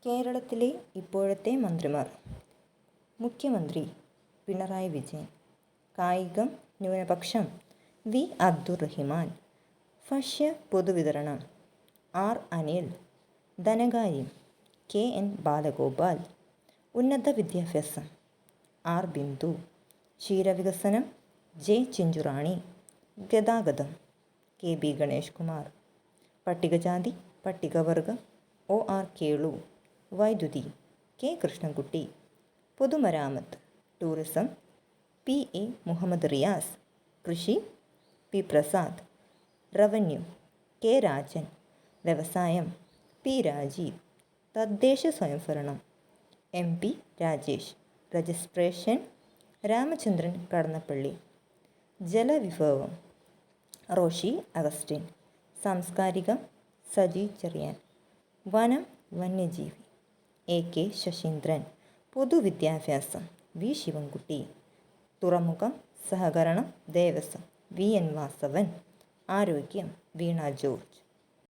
കേരളത്തിലെ ഇപ്പോഴത്തെ മന്ത്രിമാർ: മുഖ്യമന്ത്രി പിണറായി വിജയൻ, കായികം ന്യൂനപക്ഷം വി അബ്ദുറഹിമാൻ, ഭക്ഷ്യ പൊതുവിതരണം ആർ അനിൽ, ധനകാര്യം കെ എൻ ബാലഗോപാൽ, ഉന്നത വിദ്യാഭ്യാസം ആർ ബിന്ദു, ക്ഷീരവികസനം ജെ ചിഞ്ചുറാണി, ഗതാഗതം കെ ബി ഗണേഷ് കുമാർ, പട്ടികജാതി പട്ടികവർഗം ഒ ആർ കേളു, വൈദ്യുതി കെ കൃഷ്ണൻകുട്ടി, പൊതുമരാമത്ത് ടൂറിസം പി എ മുഹമ്മദ് റിയാസ്, കൃഷി പി പ്രസാദ്, റവന്യൂ കെ രാജൻ, വ്യവസായം പി രാജീവ്, തദ്ദേശ സ്വയംഭരണം എം പി രാജേഷ്, രജിസ്ട്രേഷൻ രാമചന്ദ്രൻ കടന്നപ്പള്ളി, ജലവിഭവം റോഷി അഗസ്റ്റിൻ, സാംസ്കാരികം സജി ചെറിയാൻ, വനം വന്യജീവി എ കെ ശശീന്ദ്രൻ, പൊതുവിദ്യാഭ്യാസം വി ശിവൻകുട്ടി, തുറമുഖം സഹകരണം ദേവസ്വം വി എൻ വാസവൻ, ആരോഗ്യം വീണ ജോർജ്.